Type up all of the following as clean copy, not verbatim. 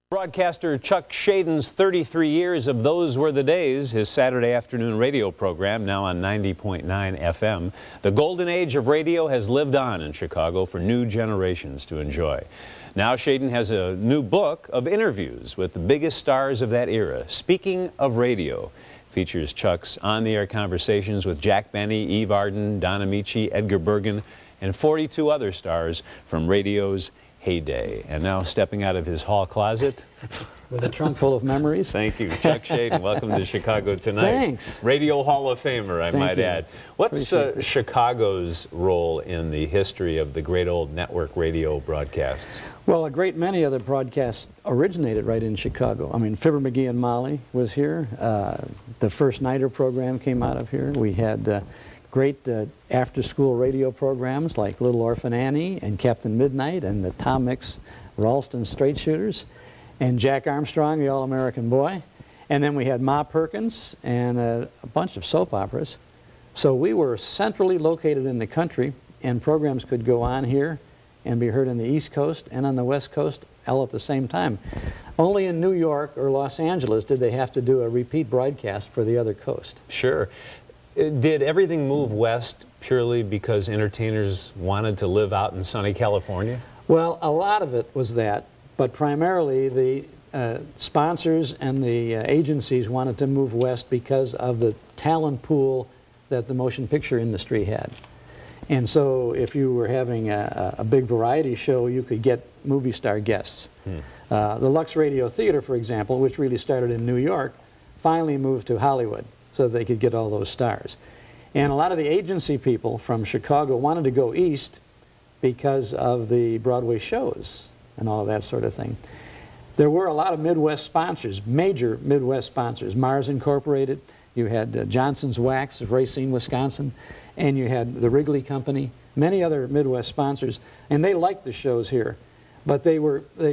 Broadcaster Chuck Shaden's 33 years of Those Were the Days, his Saturday afternoon radio program, now on 90.9 FM. The golden age of radio has lived on in Chicago for new generations to enjoy. Now Shaden has a new book of interviews with the biggest stars of that era. Speaking of Radio, features Chuck's on-the-air conversations with Jack Benny, Eve Arden, Don Amici, Edgar Bergen, and 42 other stars from radio's heyday. And now stepping out of his hall closet with a trunk full of memories. Thank you, Chuck Shaden. Welcome to Chicago Tonight. Thanks. Radio Hall of Famer, I might add. What's Chicago's role in the history of the great old network radio broadcasts? Well, a great many of the broadcasts originated right in Chicago. I mean, Fibber, McGee, and Molly was here. The first Nighter program came out of here. We had great after-school radio programs like Little Orphan Annie and Captain Midnight and the Tom Mix Ralston Straight Shooters and Jack Armstrong, the All-American Boy. And then we had Ma Perkins and a bunch of soap operas. So we were centrally located in the country, and programs could go on here and be heard on the East Coast and on the West Coast all at the same time. Only in New York or Los Angeles did they have to do a repeat broadcast for the other coast. Sure. Did everything move west purely because entertainers wanted to live out in sunny California? Well, a lot of it was that, but primarily the sponsors and the agencies wanted to move west because of the talent pool that the motion picture industry had. And so if you were having a big variety show, you could get movie star guests. The Lux Radio Theater, for example, which really started in New York, finally moved to Hollywood so they could get all those stars. And a lot of the agency people from Chicago wanted to go east because of the Broadway shows and all of that sort of thing. There were a lot of Midwest sponsors, major Midwest sponsors. Mars Incorporated, you had Johnson's Wax of Racine, Wisconsin, and you had the Wrigley Company, many other Midwest sponsors, and they liked the shows here. But they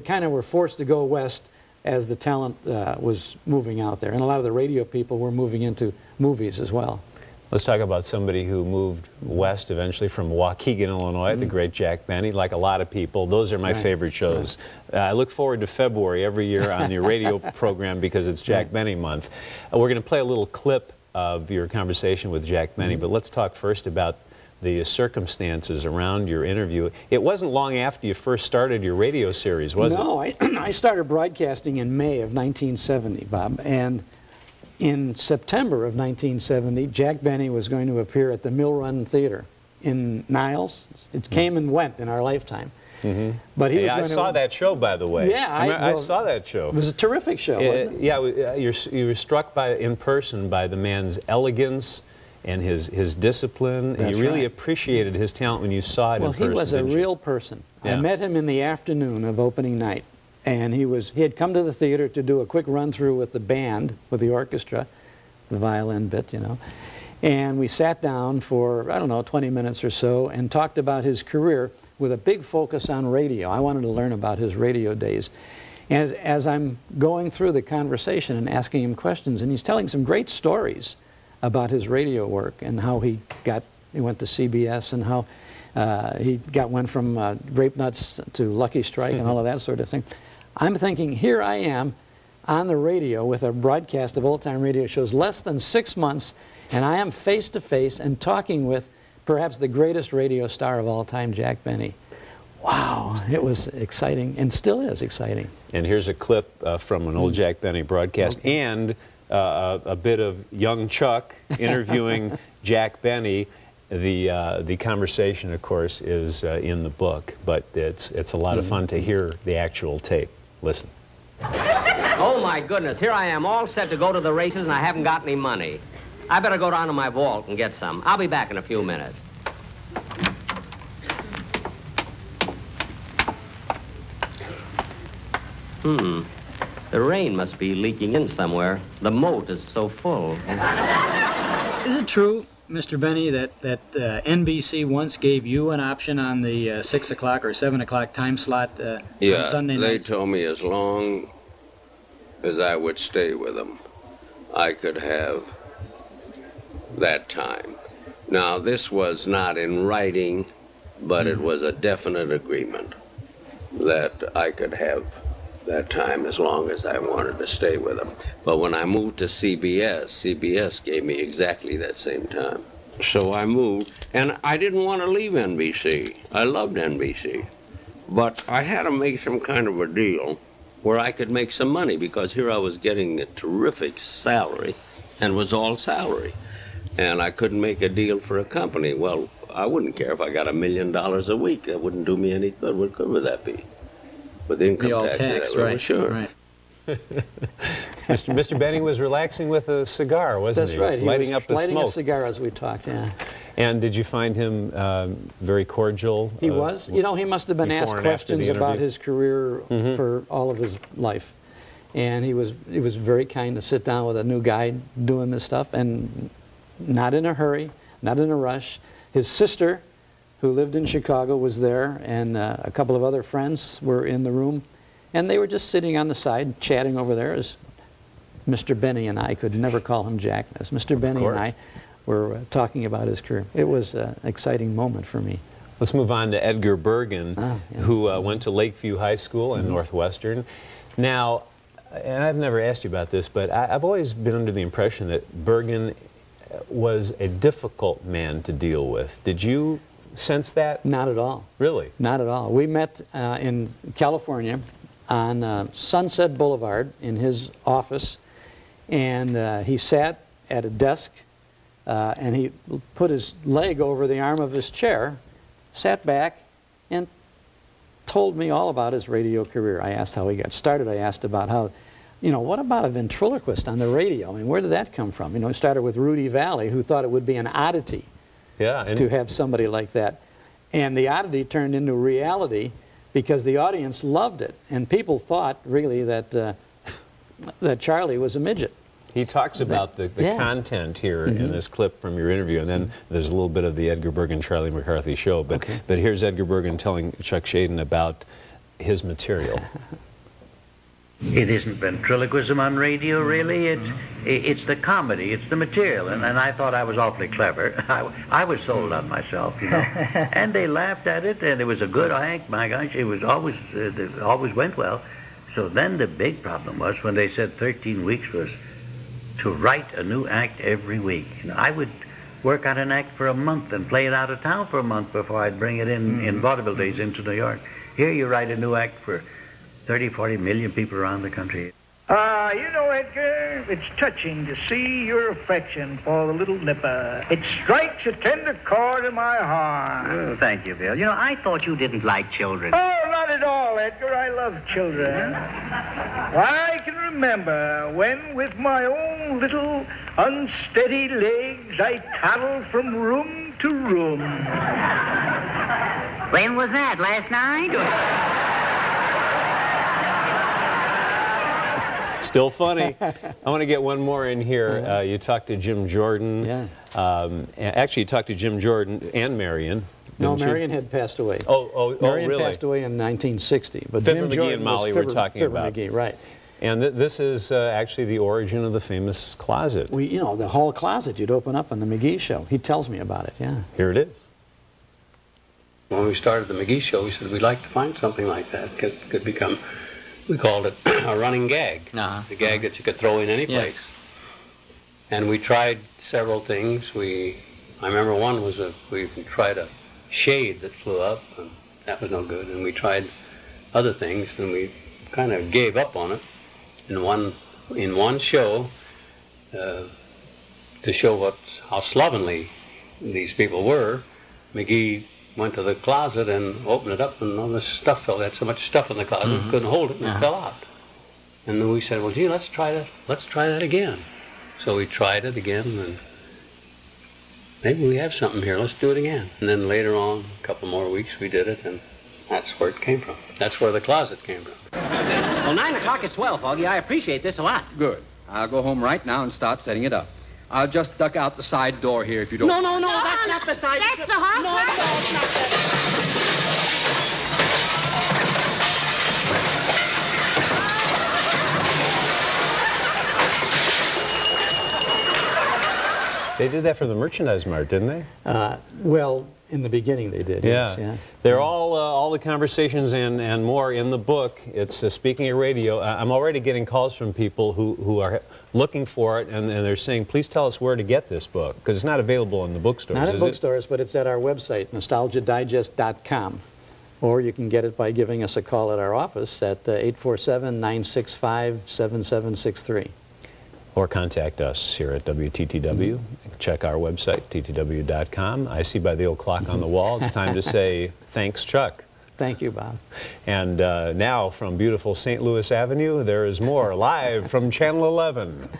kind of were forced to go west as the talent was moving out there. And a lot of the radio people were moving into movies as well. Let's talk about somebody who moved west eventually from Waukegan, Illinois, the great Jack Benny. Like a lot of people, those are my favorite shows. I look forward to February every year on your radio program because it's Jack Benny month. We're going to play a little clip of your conversation with Jack Benny, but let's talk first about the circumstances around your interview. It wasn't long after you first started your radio series, was it? No, I started broadcasting in May of 1970, Bob, and in September of 1970, Jack Benny was going to appear at the Mill Run Theater in Niles. It came and went in our lifetime. But he was I saw that show, by the way. Yeah, I saw that show. It was a terrific show, wasn't it? Yeah, you were struck in person by the man's elegance and his discipline. And you really appreciated his talent when you saw it in person. Well, he was a real person. I met him in the afternoon of opening night, and he had come to the theater to do a quick run-through with the band, with the orchestra, the violin bit, you know. And we sat down for, I don't know, 20 minutes or so and talked about his career with a big focus on radio. I wanted to learn about his radio days. As I'm going through the conversation and asking him questions, and he's telling some great stories about his radio work and how he went to CBS and how he went from Grape Nuts to Lucky Strike and all of that sort of thing. I'm thinking, here I am on the radio with a broadcast of old-time radio shows less than 6 months, and I am face-to-face and talking with perhaps the greatest radio star of all time, Jack Benny. Wow, it was exciting and still is exciting. And here's a clip from an old Jack Benny broadcast and a bit of young Chuck interviewing Jack Benny. The conversation, of course, is in the book, but it's a lot of fun to hear the actual tape. Listen. Oh, my goodness. Here I am, all set to go to the races, and I haven't got any money. I better go down to my vault and get some. I'll be back in a few minutes. The rain must be leaking in somewhere. The moat is so full. Is it true, Mr. Benny, that NBC once gave you an option on the 6 o'clock or 7 o'clock time slot on Sunday nights? They told me as long as I would stay with them, I could have that time. Now, this was not in writing, but it was a definite agreement that I could have that time as long as I wanted to stay with them. But when I moved to CBS gave me exactly that same time. So I moved, and I didn't want to leave NBC. I loved NBC. But I had to make some kind of a deal where I could make some money, because here I was getting a terrific salary, and was all salary. And I couldn't make a deal for a company. Well, I wouldn't care if I got $1 million a week. That wouldn't do me any good. What good would that be? With income tax, right? Sure. Right. Mr. Benny was relaxing with a cigar, wasn't That's he? right. He Lighting was up the lighting smoke. a cigar as we talked, yeah. And did you find him very cordial? He was. You know, he must have been before asked and after the questions about interview? his career for all of his life. And he was very kind to sit down with a new guy doing this stuff, and not in a hurry, not in a rush. His sister, who lived in Chicago, was there, and a couple of other friends were in the room. And they were just sitting on the side, chatting over there, as Mr. Benny and I, could never call him Jack, as Mr. Benny and I were talking about his career. It was an exciting moment for me. Let's move on to Edgar Bergen, yeah. who went to Lakeview High School and Northwestern. Now, and I've never asked you about this, but I've always been under the impression that Bergen was a difficult man to deal with. Did you sense that? Not at all. Really? Not at all. We met in California on Sunset Boulevard in his office, and he sat at a desk and he put his leg over the arm of his chair, sat back, and told me all about his radio career. I asked how he got started. I asked about how, you know, what about a ventriloquist on the radio? I mean, where did that come from? You know, he started with Rudy Valley, who thought it would be an oddity to have somebody like that. And the oddity turned into reality because the audience loved it. And people thought, really, that, that Charlie was a midget. He talks about the content here in this clip from your interview, and then there's a little bit of the Edgar Bergen, Charlie McCarthy show. But here's Edgar Bergen telling Chuck Shaden about his material. It isn't ventriloquism on radio, really. It's the comedy. It's the material. And I thought I was awfully clever. I was sold on myself, you know. And they laughed at it, and it was a good act. My gosh, it was always, it always went well. So then the big problem was when they said 13 weeks was to write a new act every week. You know, I would work on an act for a month and play it out of town for a month before I'd bring it in vaudeville days into New York. Here you write a new act for 30, 40 million people around the country. You know, Edgar, it's touching to see your affection for the little nipper. It strikes a tender chord in my heart. Oh, thank you, Bill. You know, I thought you didn't like children. Oh, not at all, Edgar. I love children. I can remember when, with my own little unsteady legs, I toddled from room to room. When was that? Last night? Still funny. I want to get one more in here. You talked to Jim Jordan. Yeah. Actually, you talked to Jim Jordan and Marion. No, Marion had passed away. Marion Marion really? passed away in 1960. But Fibber, Jim McGee, Jordan and Molly was we're talking Fibber about. McGee, right. And this is actually the origin of the famous closet. You know, the hall closet you'd open up on the McGee show. He tells me about it, yeah. Here it is. When we started the McGee show, we said we'd like to find something like that. Could become, we called it a running gag. A gag that you could throw in any place. And we tried several things. I remember one was we tried a shade that flew up, and that was no good. And we tried other things, and we kind of gave up on it. In one show, to show how slovenly these people were, McGee went to the closet and opened it up, and all this stuff fell. They had so much stuff in the closet, couldn't hold it, and it fell out. And then we said, well, gee, let's try that. Let's try that again. So we tried it again, and maybe we have something here. Let's do it again. And then later on, a couple more weeks, we did it, and that's where it came from. That's where the closet came from. Well, 9 o'clock is 12, Foggy. I appreciate this a lot. Good. I'll go home right now and start setting it up. I'll just duck out the side door here if you don't... No, that's not the side. That's the hall closet. No, it's not They did that for the Merchandise Mart, didn't they? Well, in the beginning they did, yeah. yes. Yeah. They're all the conversations and more in the book. It's Speaking of Radio. I'm already getting calls from people who are looking for it, and they're saying, please tell us where to get this book, because it's not available in the bookstores, Not at bookstores, but it's at our website, nostalgiadigest.com. Or you can get it by giving us a call at our office at 847-965-7763. Or contact us here at WTTW. Check our website, ttw.com. I see by the old clock on the wall, it's time to say, thanks, Chuck. Thank you, Bob. And now from beautiful St. Louis Avenue, there is more live from Channel 11.